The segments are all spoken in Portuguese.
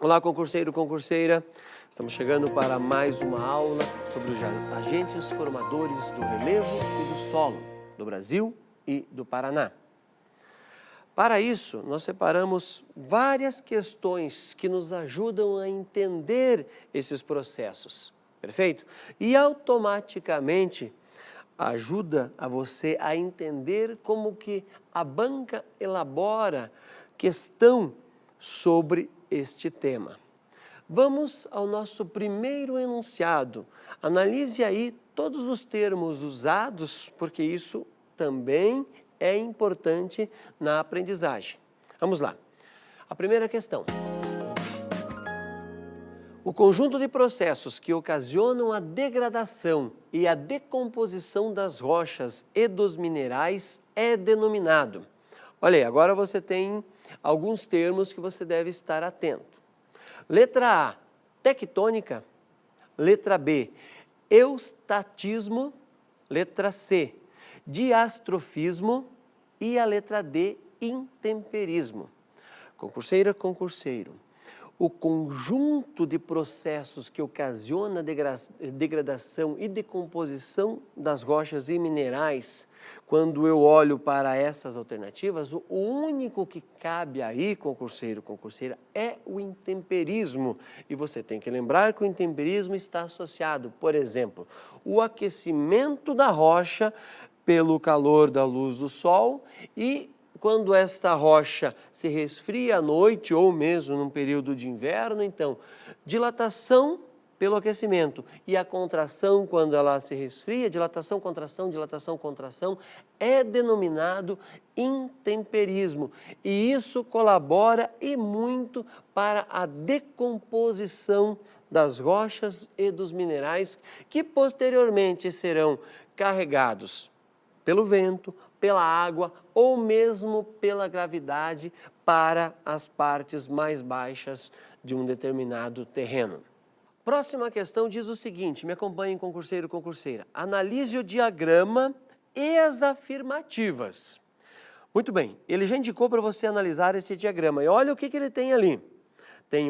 Olá, concurseiro, concurseira. Estamos chegando para mais uma aula sobre os agentes formadores do relevo e do solo do Brasil e do Paraná. Para isso, nós separamos várias questões que nos ajudam a entender esses processos, perfeito? E automaticamente ajuda a você a entender como que a banca elabora questão sobre este tema. Vamos ao nosso primeiro enunciado. Analise aí todos os termos usados, porque isso também é importante na aprendizagem. Vamos lá. A primeira questão. O conjunto de processos que ocasionam a degradação e a decomposição das rochas e dos minerais é denominado. Olha aí, agora você tem alguns termos que você deve estar atento. Letra A, tectônica. Letra B, eustatismo. Letra C, diastrofismo. E a letra D, intemperismo. Concurseira, concurseiro. O conjunto de processos que ocasiona a degradação e decomposição das rochas e minerais, quando eu olho para essas alternativas, o único que cabe aí, concurseiro, concurseira, é o intemperismo. E você tem que lembrar que o intemperismo está associado, por exemplo, o aquecimento da rocha pelo calor da luz do sol e quando esta rocha se resfria à noite ou mesmo num período de inverno, então, dilatação pelo aquecimento e a contração quando ela se resfria, dilatação, contração, é denominado intemperismo. E isso colabora e muito para a decomposição das rochas e dos minerais que posteriormente serão carregados pelo vento, pela água ou mesmo pela gravidade para as partes mais baixas de um determinado terreno. Próxima questão diz o seguinte, me acompanhem, concurseiro, concurseira. Analise o diagrama e as afirmativas. Muito bem, ele já indicou para você analisar esse diagrama e olha o que ele tem ali. Tem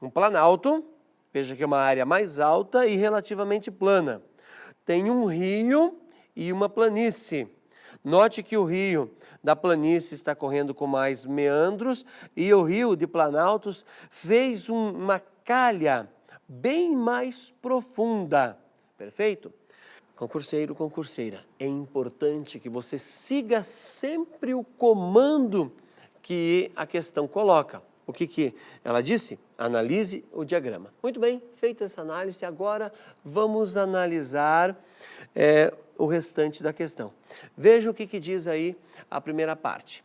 um planalto, veja que é uma área mais alta e relativamente plana. Tem um rio e uma planície. Note que o rio da planície está correndo com mais meandros e o rio de Planaltos fez uma calha bem mais profunda. Perfeito? Concurseiro, concurseira, é importante que você siga sempre o comando que a questão coloca. O que ela disse? Analise o diagrama. Muito bem, feita essa análise, agora vamos analisar o restante da questão. Veja o que diz aí a primeira parte.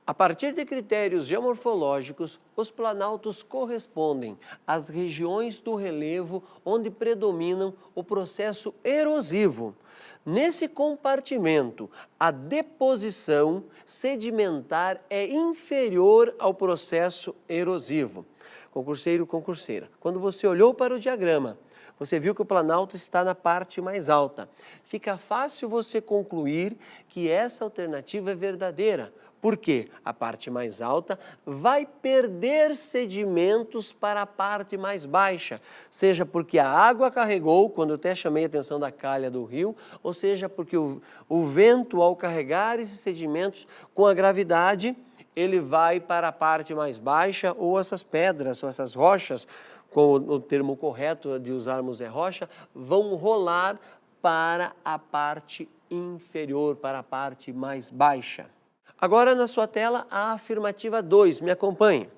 A partir de critérios geomorfológicos, os planaltos correspondem às regiões do relevo onde predominam o processo erosivo. Nesse compartimento, a deposição sedimentar é inferior ao processo erosivo. Concurseiro, concurseira, quando você olhou para o diagrama, você viu que o planalto está na parte mais alta. Fica fácil você concluir que essa alternativa é verdadeira. Por quê? A parte mais alta vai perder sedimentos para a parte mais baixa, seja porque a água carregou, quando eu até chamei a atenção da calha do rio, ou seja porque o vento, ao carregar esses sedimentos com a gravidade, ele vai para a parte mais baixa, ou essas pedras, ou essas rochas, com o termo correto de usarmos rocha, vão rolar para a parte inferior, para a parte mais baixa. Agora na sua tela a afirmativa 2, me acompanhe.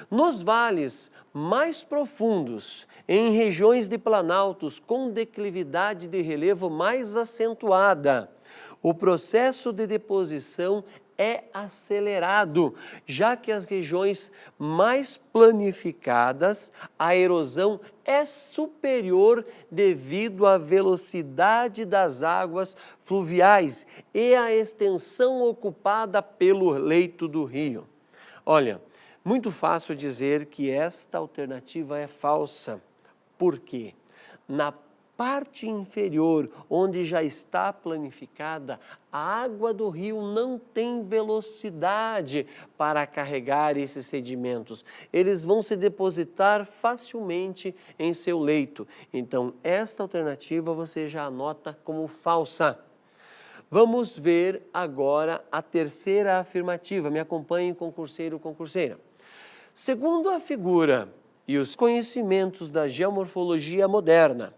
Nos vales mais profundos, em regiões de planaltos com declividade de relevo mais acentuada, o processo de deposição é acelerado, já que as regiões mais planificadas, a erosão é superior devido à velocidade das águas fluviais e à extensão ocupada pelo leito do rio. Olha, muito fácil dizer que esta alternativa é falsa. Por quê? Na parte inferior, onde já está planificada, a água do rio não tem velocidade para carregar esses sedimentos. Eles vão se depositar facilmente em seu leito. Então, esta alternativa você já anota como falsa. Vamos ver agora a terceira afirmativa. Me acompanhe, concurseiro, concurseira. Segundo a figura e os conhecimentos da geomorfologia moderna,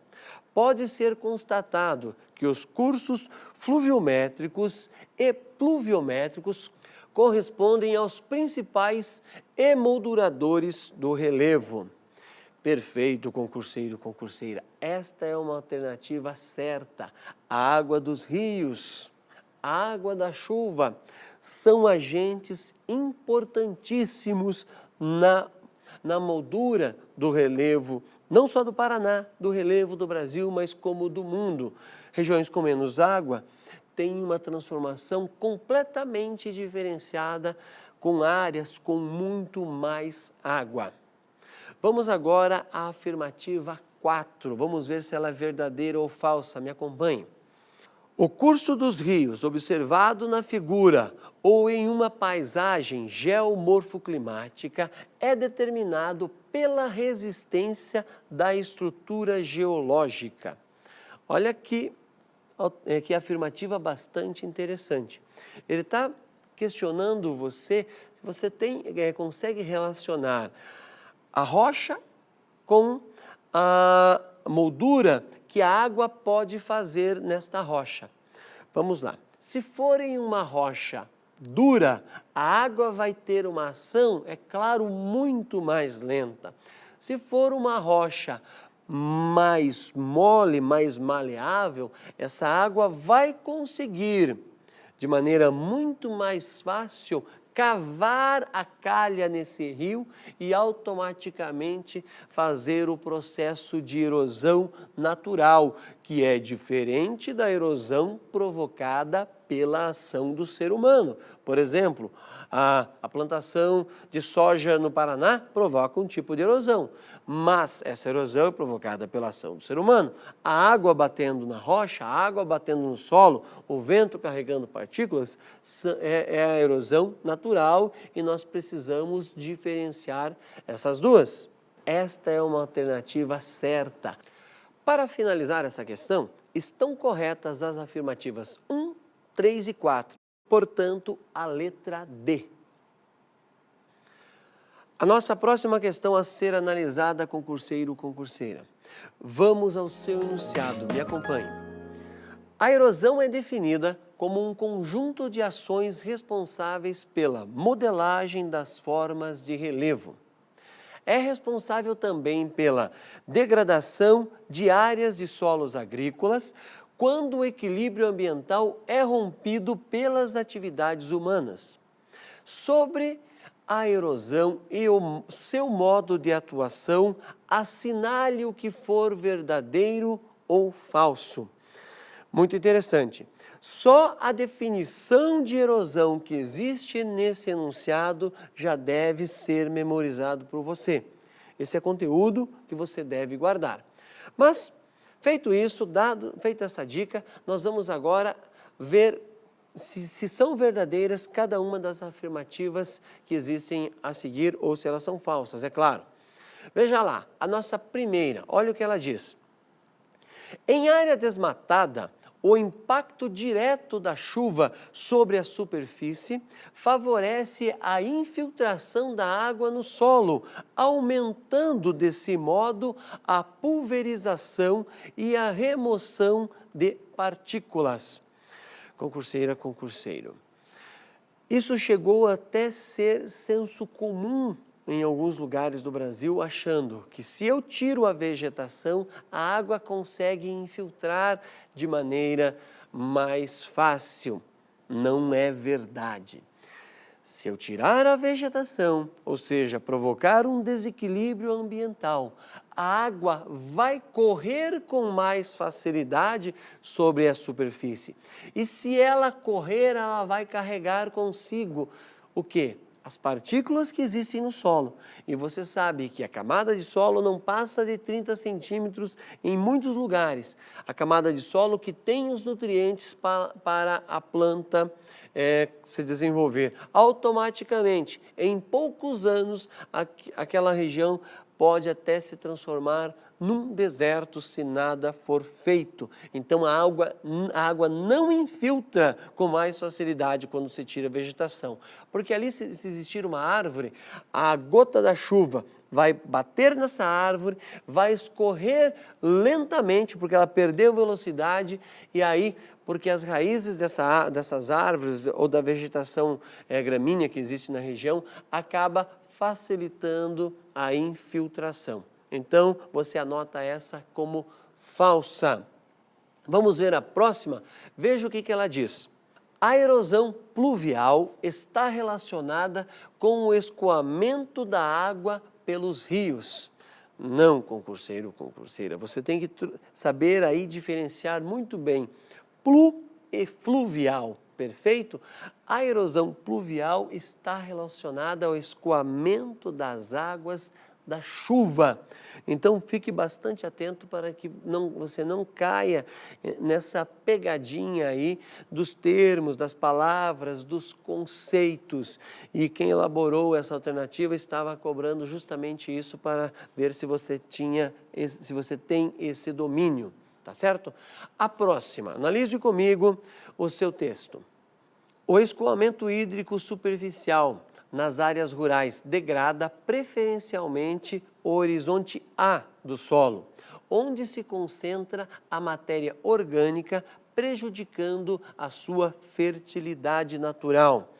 pode ser constatado que os cursos fluviométricos e pluviométricos correspondem aos principais emolduradores do relevo. Perfeito, concurseiro, concurseira. Esta é uma alternativa certa. A água dos rios, a água da chuva, são agentes importantíssimos na moldura do relevo, não só do Paraná, do relevo do Brasil, mas como do mundo. Regiões com menos água têm uma transformação completamente diferenciada, com áreas com muito mais água. Vamos agora à afirmativa 4. Vamos ver se ela é verdadeira ou falsa. Me acompanhe. O curso dos rios, observado na figura ou em uma paisagem geomorfoclimática, é determinado pela resistência da estrutura geológica. Olha que afirmativa bastante interessante. Ele está questionando você se você consegue relacionar a rocha com a moldura que a água pode fazer nesta rocha. Vamos lá. Se for em uma rocha dura, a água vai ter uma ação, é claro, muito mais lenta. Se for uma rocha mais mole, mais maleável, essa água vai conseguir, de maneira muito mais fácil, cavar a calha nesse rio e automaticamente fazer o processo de erosão natural, que é diferente da erosão provocada pela ação do ser humano. Por exemplo, a plantação de soja no Paraná provoca um tipo de erosão, mas essa erosão é provocada pela ação do ser humano. A água batendo na rocha, a água batendo no solo, o vento carregando partículas, é a erosão natural e nós precisamos diferenciar essas duas. Esta é uma alternativa certa. Para finalizar essa questão, estão corretas as afirmativas 1, 3 e 4. Portanto, a letra D. A nossa próxima questão a ser analisada, concurseiro, concurseira. Vamos ao seu enunciado, me acompanhe. A erosão é definida como um conjunto de ações responsáveis pela modelagem das formas de relevo. É responsável também pela degradação de áreas de solos agrícolas, quando o equilíbrio ambiental é rompido pelas atividades humanas. Sobre a erosão e o seu modo de atuação, assinale o que for verdadeiro ou falso. Muito interessante. Só a definição de erosão que existe nesse enunciado já deve ser memorizado por você. Esse é conteúdo que você deve guardar. Mas, feito isso, feita essa dica, nós vamos agora ver se são verdadeiras cada uma das afirmativas que existem a seguir ou se elas são falsas, é claro. Veja lá, a nossa primeira, olha o que ela diz. Em área desmatada, o impacto direto da chuva sobre a superfície favorece a infiltração da água no solo, aumentando desse modo a pulverização e a remoção de partículas. Concurseira, concurseiro. Isso chegou até ser senso comum em alguns lugares do Brasil, achando que se eu tiro a vegetação, a água consegue infiltrar de maneira mais fácil. Não é verdade. Se eu tirar a vegetação, ou seja, provocar um desequilíbrio ambiental, a água vai correr com mais facilidade sobre a superfície. E se ela correr, ela vai carregar consigo o quê? as partículas que existem no solo. E você sabe que a camada de solo não passa de 30 centímetros em muitos lugares. A camada de solo que tem os nutrientes para a planta se desenvolver. Automaticamente, em poucos anos, aquela região pode até se transformar num deserto se nada for feito. Então a água não infiltra com mais facilidade quando se tira a vegetação. Porque ali, se existir uma árvore, a gota da chuva vai bater nessa árvore, vai escorrer lentamente, porque ela perdeu velocidade, e aí, porque as raízes dessas árvores ou da vegetação gramínea que existe na região, acaba facilitando a infiltração. Então, você anota essa como falsa. Vamos ver a próxima? Veja o que ela diz. A erosão pluvial está relacionada com o escoamento da água pelos rios. Não, concurseiro, concurseira, você tem que saber aí diferenciar muito bem plu e fluvial. Perfeito? A erosão pluvial está relacionada ao escoamento das águas da chuva. Então fique bastante atento para que você não caia nessa pegadinha aí dos termos, das palavras, dos conceitos. E quem elaborou essa alternativa estava cobrando justamente isso para ver se você tem esse domínio. Tá certo? A próxima, analise comigo o seu texto. O escoamento hídrico superficial nas áreas rurais degrada preferencialmente o horizonte A do solo, onde se concentra a matéria orgânica, prejudicando a sua fertilidade natural.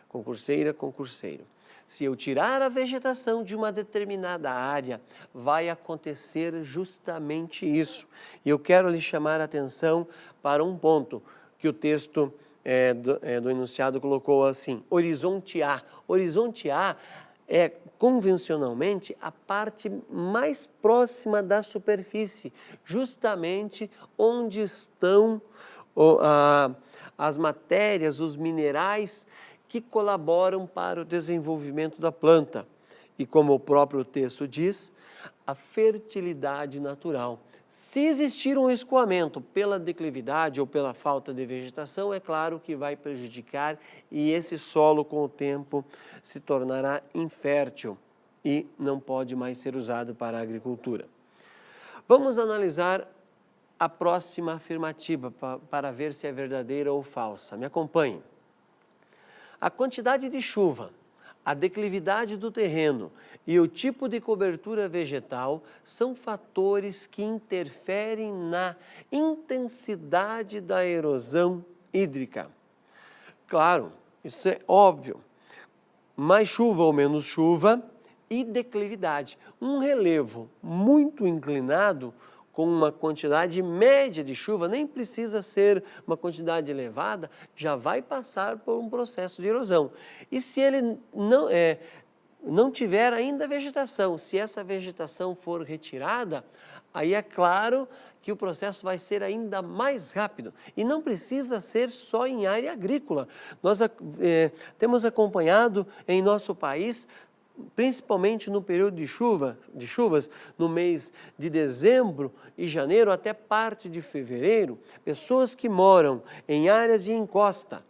Concurseira, concurseiro. Se eu tirar a vegetação de uma determinada área, vai acontecer justamente isso. E eu quero lhe chamar a atenção para um ponto que o texto do enunciado colocou assim: horizonte A. Horizonte A é convencionalmente a parte mais próxima da superfície, justamente onde estão as matérias, os minerais que colaboram para o desenvolvimento da planta. E como o próprio texto diz, a fertilidade natural. Se existir um escoamento pela declividade ou pela falta de vegetação, é claro que vai prejudicar e esse solo com o tempo se tornará infértil e não pode mais ser usado para a agricultura. Vamos analisar a próxima afirmativa para ver se é verdadeira ou falsa. Me acompanhe. A quantidade de chuva, a declividade do terreno e o tipo de cobertura vegetal são fatores que interferem na intensidade da erosão hídrica. Claro, isso é óbvio. Mais chuva ou menos chuva e declividade. Um relevo muito inclinado com uma quantidade média de chuva, nem precisa ser uma quantidade elevada, já vai passar por um processo de erosão. E se ele não tiver ainda vegetação, se essa vegetação for retirada, aí é claro que o processo vai ser ainda mais rápido. E não precisa ser só em área agrícola. Nós temos acompanhado em nosso país, principalmente no período de chuvas, no mês de dezembro e janeiro até parte de fevereiro, pessoas que moram em áreas de encosta,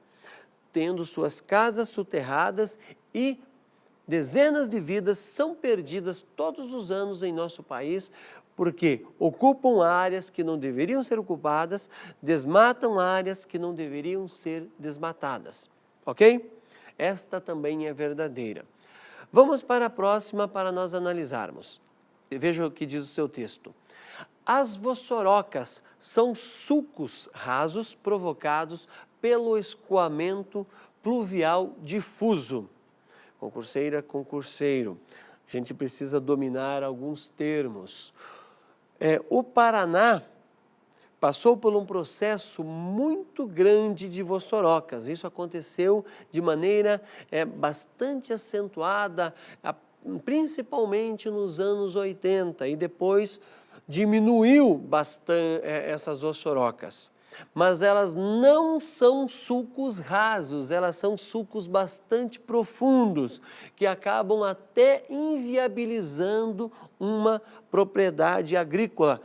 tendo suas casas soterradas e dezenas de vidas são perdidas todos os anos em nosso país, porque ocupam áreas que não deveriam ser ocupadas, desmatam áreas que não deveriam ser desmatadas, ok? Esta também é verdadeira. Vamos para a próxima para nós analisarmos. Veja o que diz o seu texto. As vossorocas são sulcos rasos provocados pelo escoamento pluvial difuso. Concurseira, concurseiro, a gente precisa dominar alguns termos. O Paraná passou por um processo muito grande de vossorocas. Isso aconteceu de maneira bastante acentuada, principalmente nos anos 80, e depois diminuiu bastante essas vossorocas. mas elas não são sulcos rasos, elas são sulcos bastante profundos, que acabam até inviabilizando uma propriedade agrícola.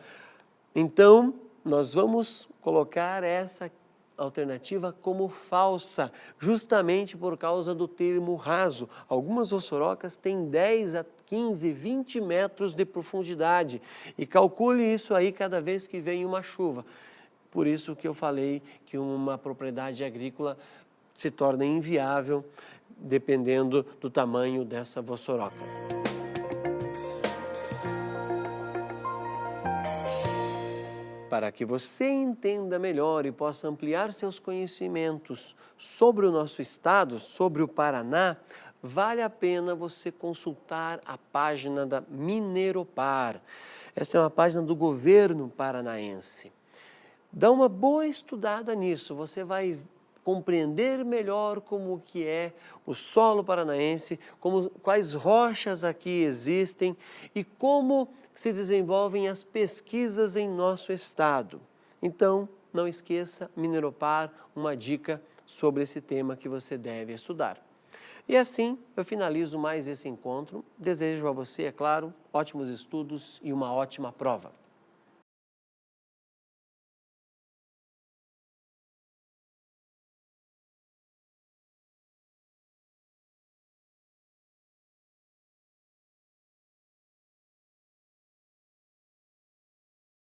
Então, nós vamos colocar essa alternativa como falsa, justamente por causa do termo raso. Algumas ossorocas têm 10 a 15, 20 metros de profundidade e calcule isso aí cada vez que vem uma chuva. Por isso que eu falei que uma propriedade agrícola se torna inviável dependendo do tamanho dessa vossoroca. Para que você entenda melhor e possa ampliar seus conhecimentos sobre o nosso estado, sobre o Paraná, vale a pena você consultar a página da Mineropar. Esta é uma página do governo paranaense. Dá uma boa estudada nisso, você vai compreender melhor como que é o solo paranaense, quais rochas aqui existem e como se desenvolvem as pesquisas em nosso estado. Então, não esqueça, Mineropar, uma dica sobre esse tema que você deve estudar. E assim, eu finalizo mais esse encontro. Desejo a você, é claro, ótimos estudos e uma ótima prova.